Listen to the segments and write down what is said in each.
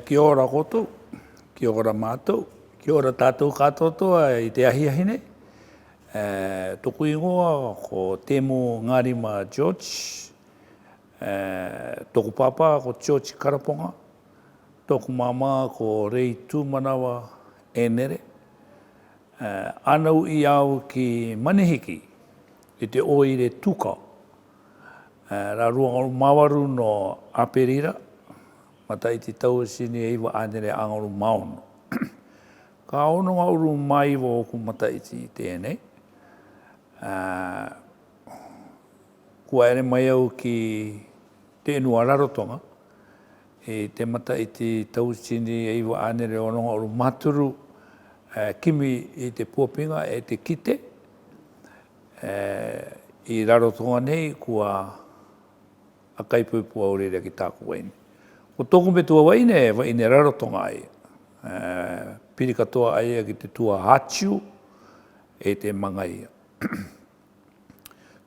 Kia ora koutou, kia ora mātou, kia ora tātou katoa I te ahiahi nei. Tōku ingoa ko tēmo Ngārima George, tōku papa ko George Karaponga, tōku mama ko Rei Tūmanawa Enere. Anau I au ki Manihiki, I te oire tuka. Rā ruangaru mawaru no Aperira, mata I te tau sini e iwa anere angaru maono. Ka ono ngauru mai wo ku mata I tēnei. Kua ere mai au ki te enua rarotonga. Te mata I te tau sini e iwa anere ono ngauru maturu kimi I te puapinga e te kite. I rarotonga nei kua akaipuipua orere ki tāku waini. Ko tōku me tua waine rarotonga ai. Piri katoa ai ki te tua hatiu e te mangaia.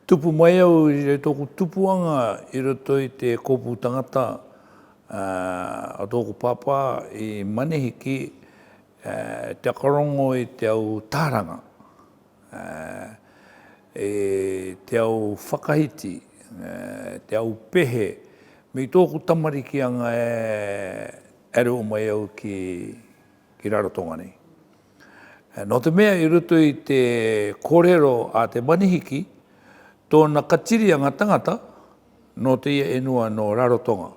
Tupu mai au I tōku tupuanga I roto I te kōpū tangata a tōku papa I Manihiki te akarongo I te au tāranga. Te au whakahiti, te au pehe, me tōku tamarikianga ere o mai au ki rarotonga nei. No te mea I roto I te kōrero a te Manihiki, tōna katirianga tangata no te ia enua no rarotonga.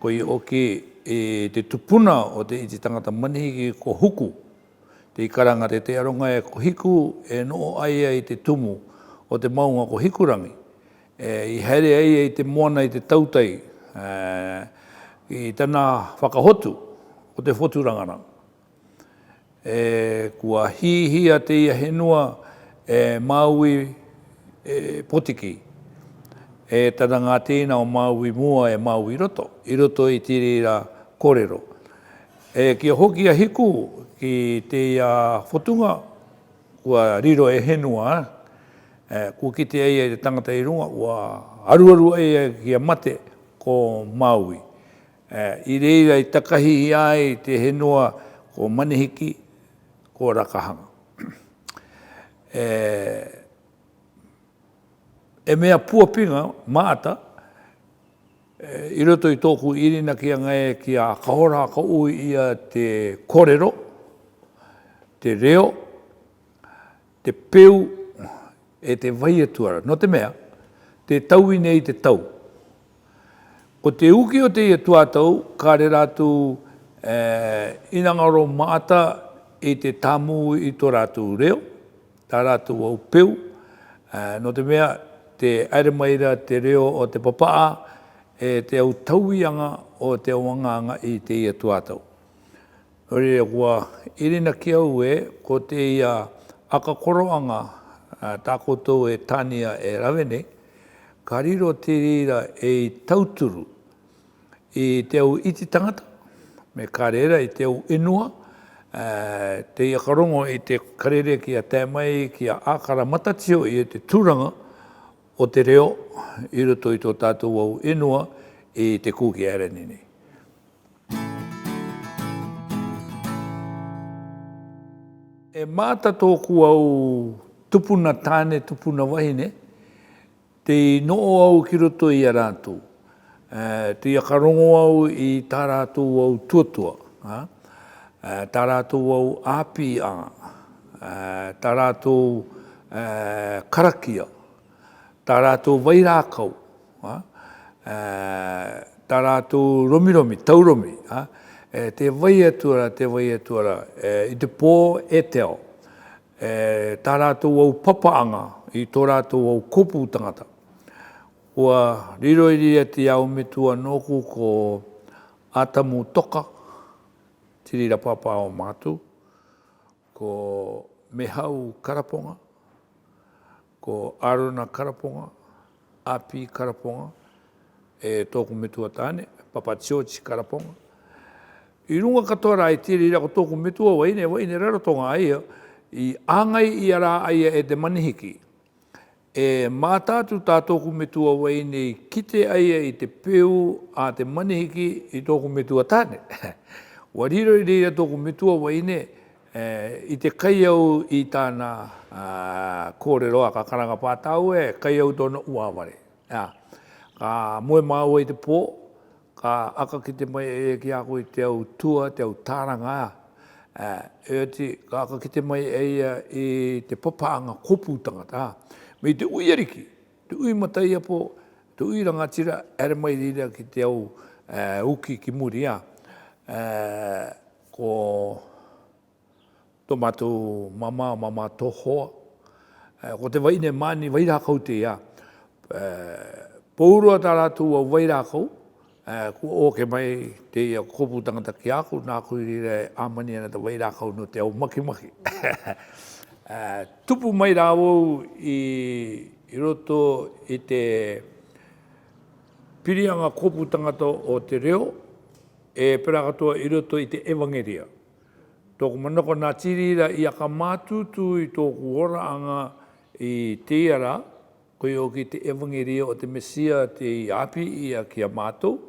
Ko I oki te tupuna o te iti tangata Manihiki ko huku, te ikaranga te aronga e ko hiku e no aia I te tumu o te maunga ko hikurangi. I haere ai I te moana I te tautai, I tana whakahotu o te whoturangana. Kua hihia te ia henua Maui potiki. Tana ngā tēna o Maui mua e Maui roto. I roto I tirira kōrero. Kia hoki a hiku ki te whotunga, kua riro e henua, kua ki te eia I te tangata I runga, ua aruaru eia kia mate ko Maui. I reira I takahihi ai te henua ko Manihiki, ko Rakahanga. E mea puapinga, maata, I roto I tōku irina kia ngai kia kahora ka ui ia te kōrero, te reo, te peu, e te vaiatuara. No te mea, te tau I nei te tau. Ko te uki o te ia tuatau, ka re rātu inangaro maata I te tamu I tō rātu reo, tā rātu au peu. No te mea, te aere maira te reo o te papaa, te au tauianga o te wanganga I te ia tuatau. Ore kua irina ki au ko te ia akakoroanga tā koutou e tānia e rawene, ka riro te rira e tauturu I te au iti tangata, me ka reira I te au inua, te ia karongo I te karere ki a tēmai ki a ākara matatio I te tūranga o te reo I roto I tō tātou au inua I te kūki areni nei. E māta tōku au tupuna tāne, tupuna wahine, te noo au ki roto I a rātou. Te ia karongo au I tā rātou au tuatua. Tā rātou au āpianga, tā rātou karakia, tā rātou wairākau, tā rātou romiromi, tauromi, te waiatuara, I te pō e teo, tā rātou au papaanga, I tō rātou au kōpū tangata. Ua riro I ria te au metua noku ko Atamu Toka, tirira papa o mātu, ko Mehau Karaponga, ko Aruna Karaponga, Api Karaponga, tōku metua tāne, Papa George Karaponga. I runga katoa I tirira ko tōku metua waine rarotonga aia, I āngai I ara aia e te Manihiki. mā tātu tātōku me tua wai nei kite aia i te peu a te manihiki i tōku me tua tāne. Wariro i reira tōku me tua wai nei i te kai au i tāna kōreroa ka karanga pātau kai au tōna uaware. Ka moe māua i te pō, ka aka ki te mai ki ako i te au tua, te au tāranga ka aka ki te mai i te papaanga kopu tangata. Me te ui ariki, te ui matai apo, te ui rangatira, ere mai rira ki te au uki ki muri ko tomatu mama tohoa, ko te waine mani wairakau te Paurua tā rātu au wairakau, ko o ke mai te kopu tangata ki aku, nā kui rira amani ana te wairakau no te au maki. Tupu mai rāwau i roto i te pirianga kopu tangata o te reo, pera katoa i roto i te evangeria. Tōku manako nā tirira i aka mātutu i tōku oraanga i te iara, koe o ki te evangeria o te Mesia te i api i a kia mātou,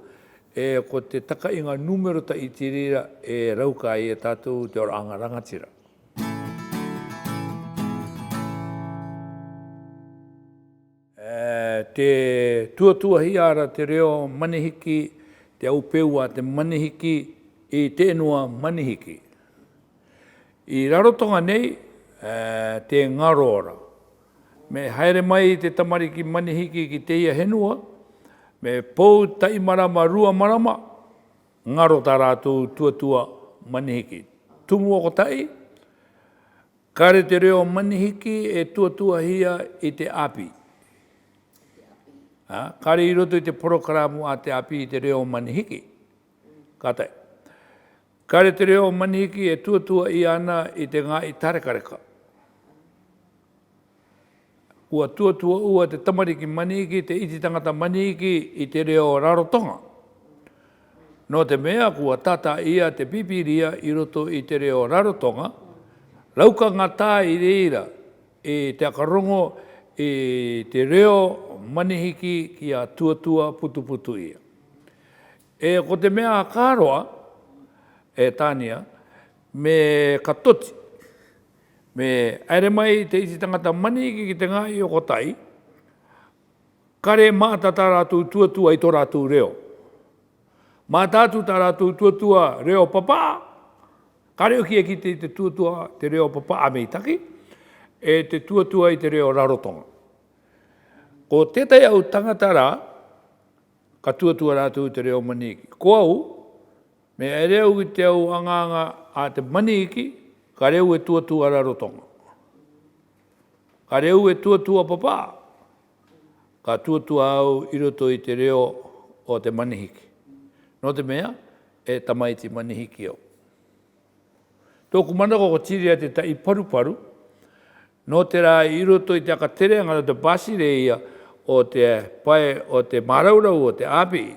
ko te takainga numero ta i tirira rauka i tātou te oraanga rangatira. Te tuatua hiara te reo manihiki, te au peua te manihiki i tēnua manihiki. I rarotonga nei, te ngarora. Me haere mai te tamariki manihiki ki te ia henua, me pou tai marama, rua marama, ngaro tā rātou tuatua manihiki. Tumu o tai, kare te reo manihiki tuatua hia i te api. Kare i roto i te porokaramu a te api i te reo manihiki. Kātai. Kare te reo manihiki tuatua i ana i te ngā i tarekareka. Ua tuatua ua te tamariki manihiki, te iti tangata manihiki i te reo rarotonga. No te mea kua tata ia te pipiria i roto i te reo rarotonga, lauka ngata i reira i te akarongo i te reo manihiki ki a tuatua putuputu ia. Ko te mea kāroa, tānia, me katoti, me aere mai te iti tangata manihiki ki te ngai o kotai, kare maata tā rātou tuatua i tō rātou reo. Mātātu tā rātou tuatua reo papa, kare o kia ki te tuatua te reo papa a meitaki, te tuatua i te reo rarotonga. Ko tētai au tangata rā, ka tuatua rātou te reo manihiki. Ko au, me e reo i te au anganga a te manihiki, ka reo tuatua rarotonga. Ka reo tuatua papa, ka tuatua au i roto i te reo o te manihiki. No te mea, tamaiti manihiki au. Tōku manako ko tiria te tai paru, no te rā i roto i te akaterenga te basireia o te pai o te maraurau o te api,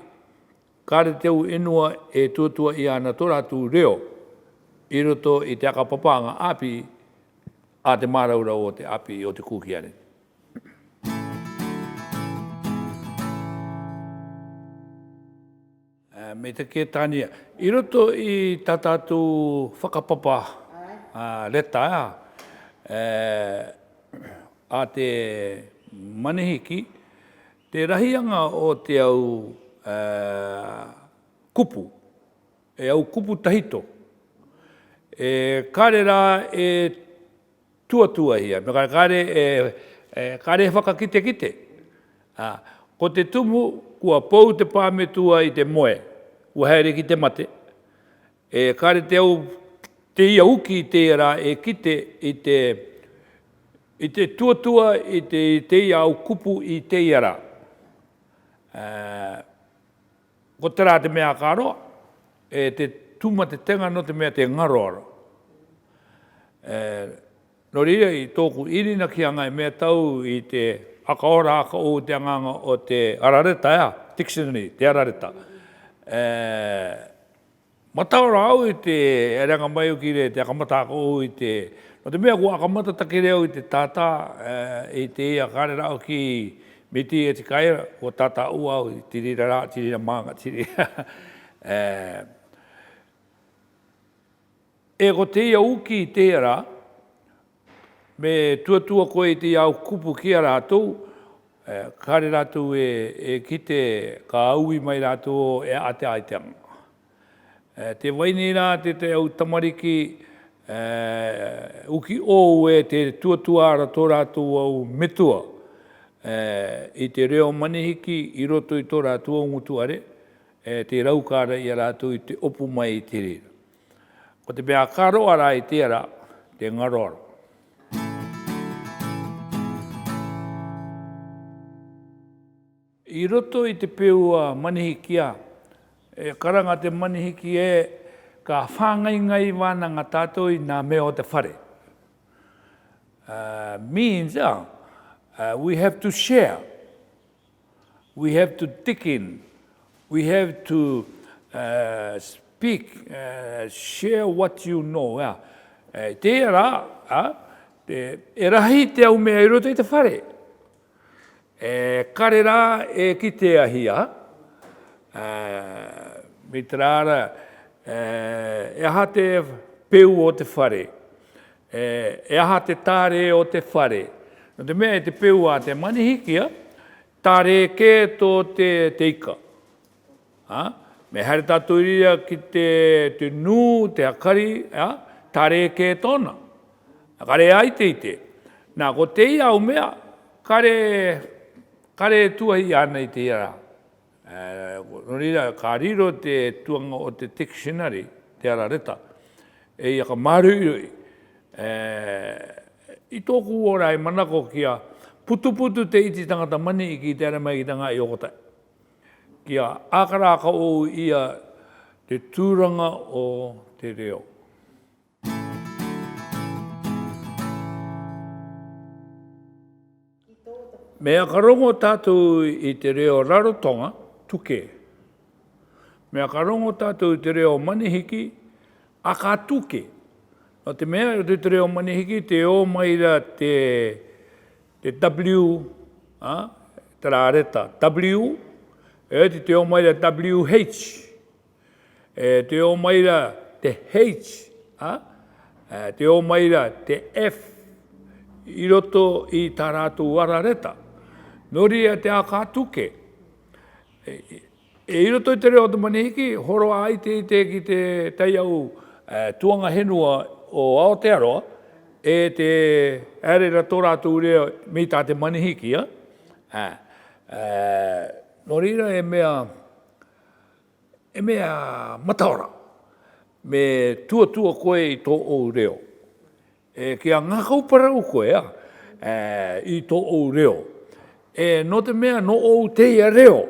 kare teu inua tuatua i ana tō rātou reo i roto i te akapapanga api a te maraurau o te api o te kukiare. Me te ke tānia, i roto i tā tātou whakapapa leta a te manihiki, te rahianga o te au kupu, au kupu tahito. Kare rā tuatua hia, me kare whakakite. Ko te tumu, kua pou te pāmetua i te moe, ua haere ki te mate. Kare te au, te ia uki te rā kite i te tuatua i te ia au kupu i te ia rā. Ko te rā te mea kāroa, te tuma te tenga no te mea te ngaroara. No ria i tōku irina ki anga i mea tau i te akaora aka o te anganga o te arareta, dictionary, te arareta. Mataora au I te eranga mai o ki re te akamatako o I te... No te mea kua akamata take reo I te tata I te ia kare rao ki me ti e te kaira, kua tata ua au I tirira rā, tirira manga, tirira. E ko te ia uki I te ara, me tuatua koe I te au kupu ki a rātou, kare rātou e kite ka aui mai rātou e ate aiteanga. Te waini rā te au tamariki uki o e te tuatua ara tō rātou au metua I te reo manihiki I roto I tō rātou au ngutuare, te raukara I a rātou I te opu mai I te rira. Ko te mea karo ara I te ara, te ngaroaro. I roto I te peua manihikia, karanga te manihiki ka whāngai ngai wāna ngā tātou I nā mea o te whare. Means we have to share. We have to dig in. We have to speak, share what you know. Te ara, e rahi te au mea I roto I te whare. Kare rā ki te ahia, me te rāra, e aha te peu o te whare, e aha te tāre o te whare. No te mea te peu a te manihikia, tāre ke tō te ika. Me haere tātou iria ki te nū, te akari, tāre ke tōna. Kare ai te ite. Nā, ko te ia au mea, kare tuahi ana I te ia rā. No rira, ka riro te tuanga o te dictionary, te ara reta, e ia ka marui. I tōku ora I manako kia putu te iti tangata mani I ki te ara mai ki tanga I okotai. Kia ākaraka o ia te tūranga o te reo. Mea ka rongo tātou I te reo rarotonga, tuke. Mea ka rongo tātou I te reo manihiki, a ka tuke. No te mea te reo manihiki, te o maira te W, te rāreta W, te o maira WH, te o maira te H, te o maira te F, I roto I tā rātou arareta. Nori te a ka tuke. I roto I te reo te manihiki, horo ai te ki te taiau tuanga henua o Aotearoa, e te arera tō rātou reo me tā te manihiki. Nori e mea mataora, me tua koe I tō o reo. Kia ngakau parau koe I tō o reo. No te mea no o te ia reo,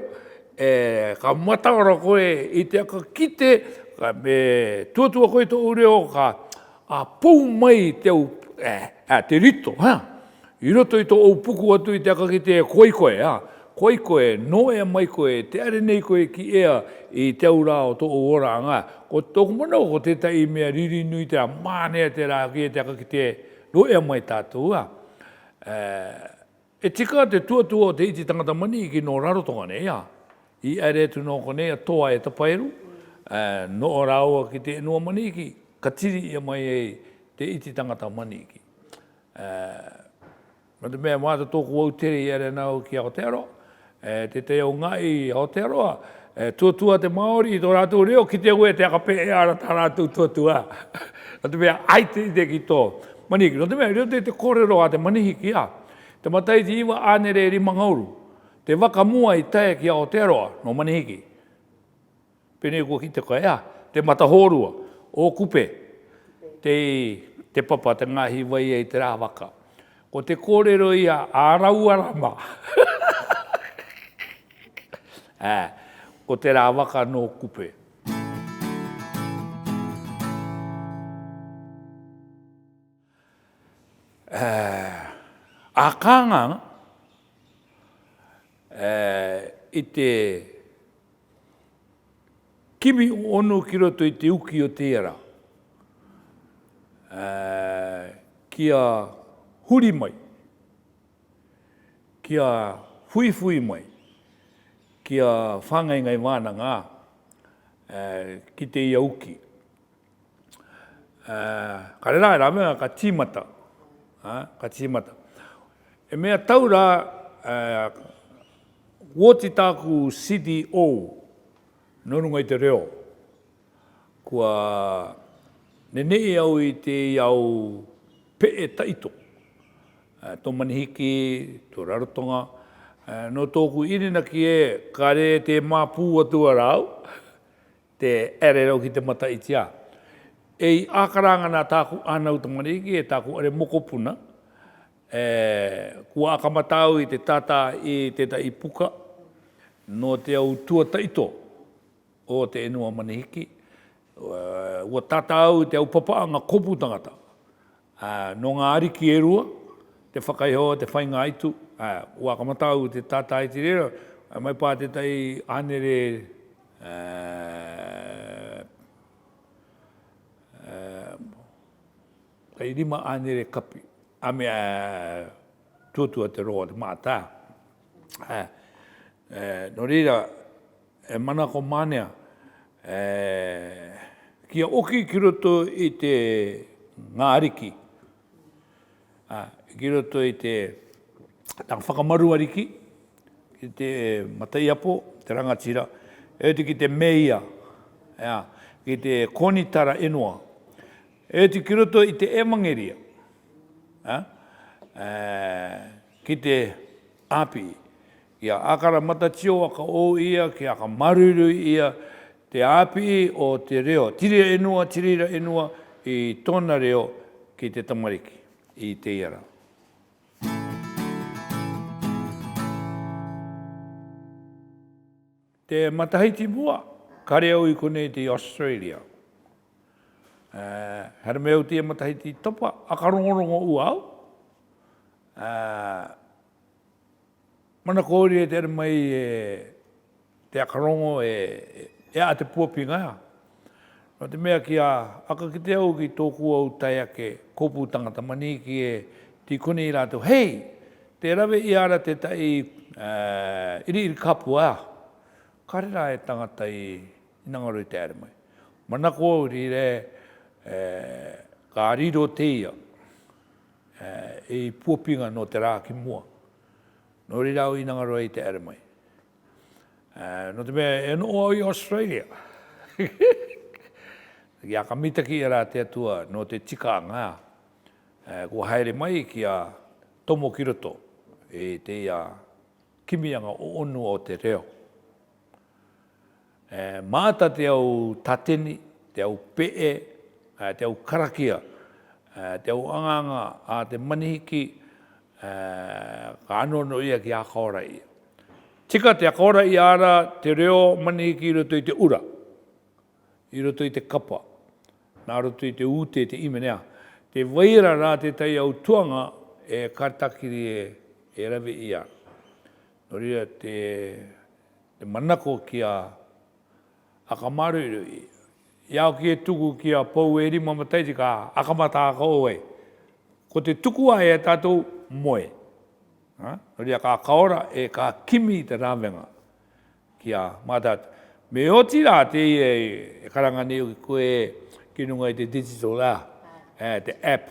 ka mataora koe I te aka kite, me tua koe tō o reo, ka pou mai te rito. I roto I tō o puku atu I te aka kite koe, koe, no ea mai koe, te are nei koe ki ea I te aura o tō o oranga. Ko tōku manau ko te tai mea riri nui te a mānea te rā ki te aka kite no ea mai tātou. E tika te tuatua o te iti tangata mani ki no rarotonga nei. I are tu no konei a toa e tapairu. No o raua ki te enua mani ki, ka tiri ia mai te iti tangata mani ki. Ma te mea māta tōku au tere I are nau ki Aotearoa. Te te au ngai Aotearoa, tuatua te Māori I tō rātou reo, ki te ue te akape e ara tā rātou tuatua. No te mea ai te ki tō manihiki. No te mea reo te kōrero a te manihiki. Te matai te iwa ānere ri mangauru. Te wakamua I tae ki Aotearoa no manihiki. Pene kua ki te koe te matahorua o kupe. Te papa te ngahi wai e te rā waka. Ko te kōrero ia ārauarama. Ko te rā waka no kupe. A kānga I te kimi ono ki roto i te uki o te era. Kia huri mai, kia hui mai, kia whangai ngai wānanga ki te ia uki. Ka rera e ramea ka tīmata. Ka tīmata. E mea taura, woti tāku CDO, nonunga i te reo, kua nenei au i te iau pe'e taito. Tō manihiki, tō rarotonga, no tōku irina ki e kare te māpū atua rau, te ere rau ki te mata i tia. Ei ākaranga nā tāku ānau ta manihiki e tāku are mokopuna, kua akamatau i te tata i te tai puka, no te au tua taito o te enua manihiki, ua tatau te au papaanga kopu tangata. No ngā ariki e rua, te whakaihoa, te whainga aitu, ua kamatau te tata i te rera, mai pā te tai anere kai rima anere kapi, ame tuatua te roa te mātā. No reira, mana ko mānea, kia oki ki roto i te ngā ariki, ki roto i te tang whakamaru ariki, ki te mataiapo, te rangatira, e te ki te meia, ki te konitara enua, e te ki roto i te emangeria, ki te api, ia akara matatio aka o ia, ki aka maruru ia, te api o te reo, tirira enua i tōna reo ki te tamariki, i te iara. Te matahiti mua, kare au i konei te Australia. Hara mea te matahiti topa, akarongorongo uau. Mana kōri e te mai te akarongo e a te puapinga. No te mea ki a aka ki te au ki tōku au tai ake kopu tangata mani ki e ti konei rātou. Hei, te rawe i ara te tai iri kapua. Karera e tangata i Nangaroe te are mai. Mana kōri re ka riro te ia e puapinga no te rā ki mua. No ri rau i Nangaroe te are mai. No te mea e no i Australia. Ki a kamitaki e rā te atua no te tikanga. Kua haere mai ki a tomo ki roto e te ia kimianga o onu o te reo. Māta te au tateni, te au pe'e, te au karakia, te au anganga a te manihiki, ka anono ia ki a kaora ia. Tika te a kaora i ara te reo manihiki i roto i te ura, i roto i te kapa, nā roto i te ute, te imenea. Te waira rā te tai au tuanga e kartakiri e rawe ia. No ria te manako ki a akamaru iau ki e tuku ki a pou e rima mataiti ka akamata ka oe. Ko te tuku ai e tātou moe. Ria ka kaora e ka kimi te rāwenga ki a mātāt. Me oti rā te e karanga ni koe ki nunga i te digital rā, te app.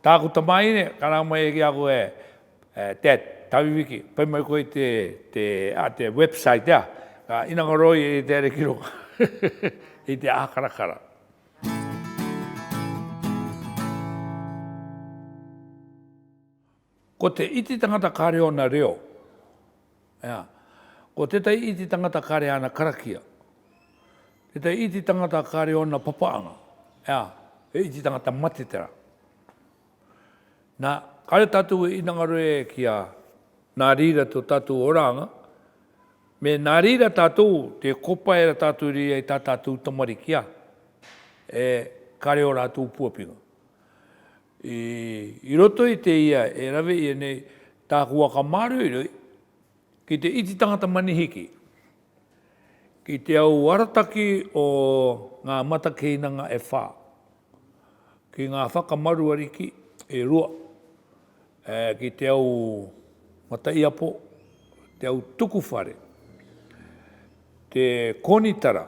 Tāku tamai ne, karanga mai e ki a koe, tawiwiki, pai mai koe te website ea. Ka Inangaroe i te are kiro, i te ākarakara. Ko te iti tangata kare ona reo, ko te tai iti tangata kare ana karakia, te tai iti tangata kare ona papaanga, e iti tangata matitera. Nā kare tatu e Inangaroe ki a nā rira to tatu oranga, me nā rira tātou, te kopa e tātou ria i tā tātou tamarikia, e kare o rātou puapinga. I roto i te ia, e rawe i nei, tā kua ka maru i roi, ki te iti tangata manihiki, ki te au warataki o ngā matakehinanga e whā. Ki ngā whakamaru ariki e rua. Ki te au mataiapo, te au tukuwhare, te konitara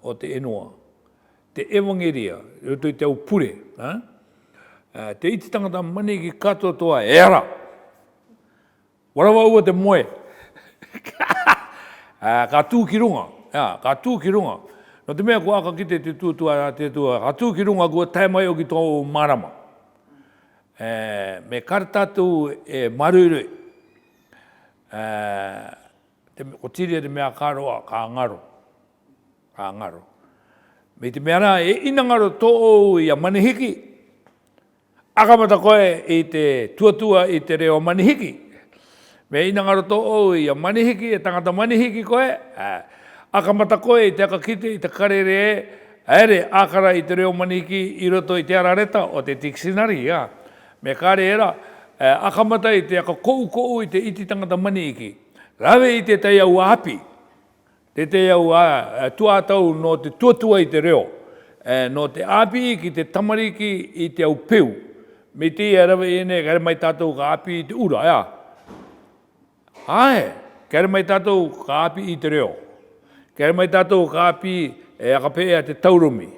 o te enua, te evangeria, te au pure, te iti tangata mani ki katoa e ara. Warawa ua te moe. Ka tū ki runga. Ka tū ki runga. No te mea kua aka ki te tuatua, ka tū ki runga kua tae mai o ki tō marama. Me kare tātou e marurui. O tiria te mea kāroa, ka ngaro. Ka ngaro. Me te mea rā, e ina ngaro tō i a manihiki. Akamata koe i te tuatua i te reo manihiki. Me ina ngaro tō i a manihiki, e tangata manihiki koe. Akamata koe i te akakite, i te karere ere akara i te reo manihiki i roto i te arareta o te dictionary. Me kare era, akamata i te aka kou i te iti tangata manihiki. Rawe i te tei au api. Te tei au tuatau no te tuatua i te reo. No te api ki te tamariki i te au peu. Me te rawe i ne, kare mai tātou ka api i te ura, kare mai tātou ka api i te reo. Kare mai tātou ka api e akapea te taurumi.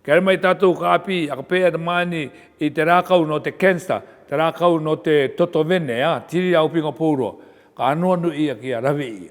Kare mai tātou ka api akapea te mani i te rākau no te cancer, te rākau no te totovene, tiri au pinga pōrua. Ka anuanu ia ki a rawe ia.